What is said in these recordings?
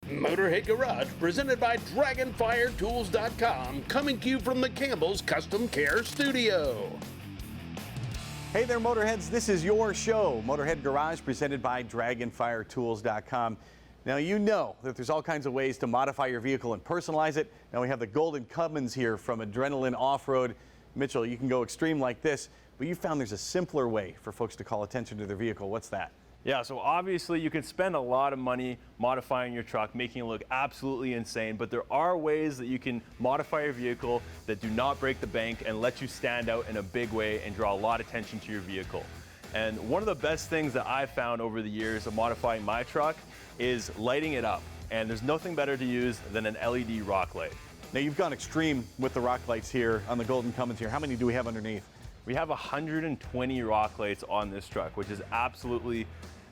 Motorhead Garage, presented by DragonfireTools.com, coming to you from the Campbell's Custom Care Studio. Hey there, Motorheads. This is your show, Motorhead Garage, presented by DragonfireTools.com. Now, you know that there's all kinds of ways to modify your vehicle and personalize it. Now, we have the Golden Cummins here from Adrenaline Offroad. Mitchell, you can go extreme like this, but you found there's a simpler way for folks to call attention to their vehicle. What's that? Yeah, so obviously you can spend a lot of money modifying your truck, making it look absolutely insane, but there are ways that you can modify your vehicle that do not break the bank and let you stand out in a big way and draw a lot of attention to your vehicle. And one of the best things that I've found over the years of modifying my truck is lighting it up. And there's nothing better to use than an LED rock light. Now, you've gone extreme with the rock lights here on the Golden Cummins here. How many do we have underneath? We have 120 rock lights on this truck, which is absolutely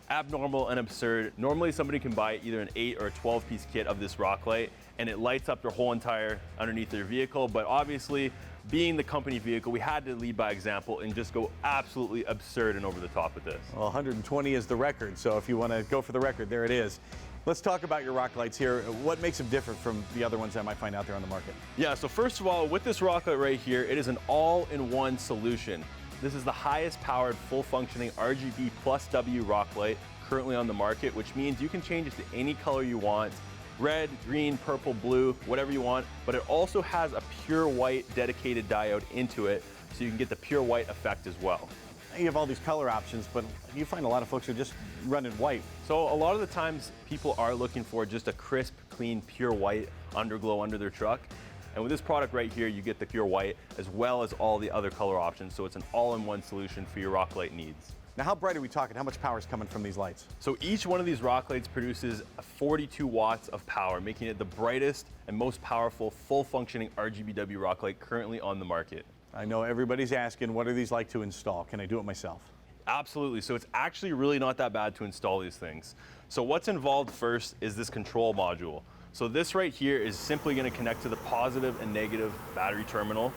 abnormal and absurd. Normally somebody can buy either an 8 or a 12 piece kit of this rock light and it lights up their whole entire underneath their vehicle, but obviously being the company vehicle, we had to lead by example and just go absolutely absurd and over the top with this. Well, 120 is the record, so if you want to go for the record, there it is. Let's talk about your rock lights here. What makes them different from the other ones I might find out there on the market? Yeah, so first of all, with this rock light right here, it is an all-in-one solution. This is the highest powered, full functioning RGB plus W rock light currently on the market, which means you can change it to any color you want, red, green, purple, blue, whatever you want, but it also has a pure white dedicated diode into it, so you can get the pure white effect as well. You have all these color options, but you find a lot of folks are just running white. So a lot of the times people are looking for just a crisp, clean, pure white underglow under their truck. And with this product right here, you get the pure white as well as all the other color options. So it's an all-in-one solution for your rock light needs. Now, how bright are we talking? How much power is coming from these lights? So each one of these rock lights produces 42 watts of power, making it the brightest and most powerful full functioning RGBW rock light currently on the market. I know everybody's asking, what are these like to install? Can I do it myself? Absolutely. So it's actually really not that bad to install these things. So what's involved first is this control module. So this right here is simply going to connect to the positive and negative battery terminal.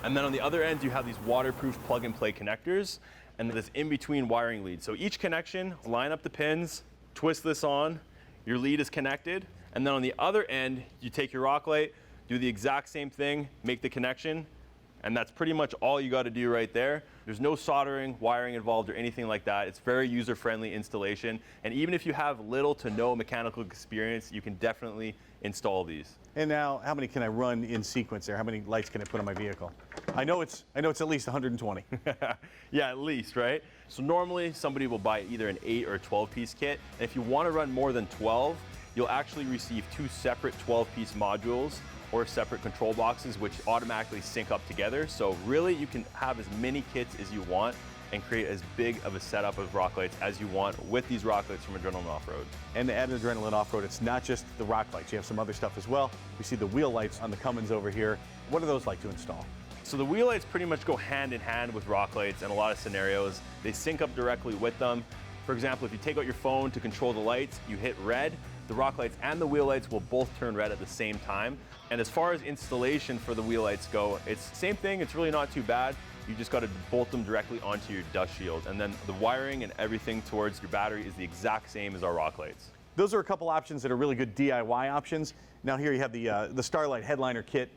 And then on the other end, you have these waterproof plug and play connectors and this in-between wiring lead. So each connection, line up the pins, twist this on, your lead is connected. And then on the other end, you take your rock light, do the exact same thing, make the connection, and that's pretty much all you got to do right there. There's no soldering, wiring involved or anything like that. It's very user-friendly installation. And even if you have little to no mechanical experience, you can definitely install these. And now, how many can I run in sequence there? How many lights can I put on my vehicle? I know it's at least 120. Yeah, at least, right? So normally somebody will buy either an 8 or a 12 piece kit. And if you want to run more than 12, you'll actually receive 2 separate 12 piece modules or separate control boxes, which automatically sync up together. So really you can have as many kits as you want and create as big of a setup of rock lights as you want with these rock lights from Adrenaline Offroad. And at Adrenaline Offroad, it's not just the rock lights. You have some other stuff as well. We see the wheel lights on the Cummins over here. What are those like to install? So the wheel lights pretty much go hand in hand with rock lights in a lot of scenarios. They sync up directly with them. For example, if you take out your phone to control the lights, you hit red, the rock lights and the wheel lights will both turn red at the same time. And as far as installation for the wheel lights go, it's the same thing, it's really not too bad. You just got to bolt them directly onto your dust shield. And then the wiring and everything towards your battery is the exact same as our rock lights. Those are a couple options that are really good DIY options. Now here you have the Starlight headliner kit.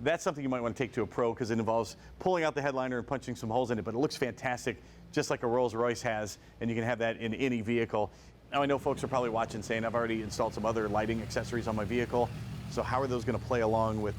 That's something you might want to take to a pro because it involves pulling out the headliner and punching some holes in it, but it looks fantastic, just like a Rolls-Royce has, and you can have that in any vehicle. Now I know folks are probably watching saying, I've already installed some other lighting accessories on my vehicle, so how are those going to play along with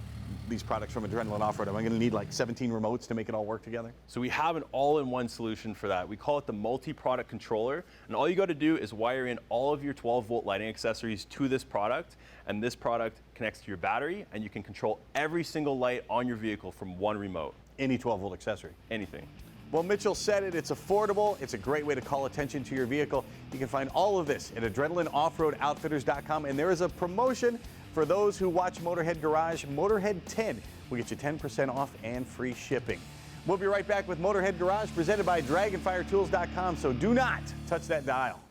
these products from Adrenaline Offroad? Am I going to need like 17 remotes to make it all work together? So we have an all-in-one solution for that. We call it the multi-product controller, and all you got to do is wire in all of your 12-volt lighting accessories to this product, and this product connects to your battery, and you can control every single light on your vehicle from one remote. Any 12-volt accessory? Anything. Well, Mitchell said it, it's affordable, it's a great way to call attention to your vehicle. You can find all of this at AdrenalineOffroadOutfitters.com, and there is a promotion for those who watch Motorhead Garage. Motorhead 10 will get you 10% off and free shipping. We'll be right back with Motorhead Garage presented by DragonfireTools.com, so do not touch that dial.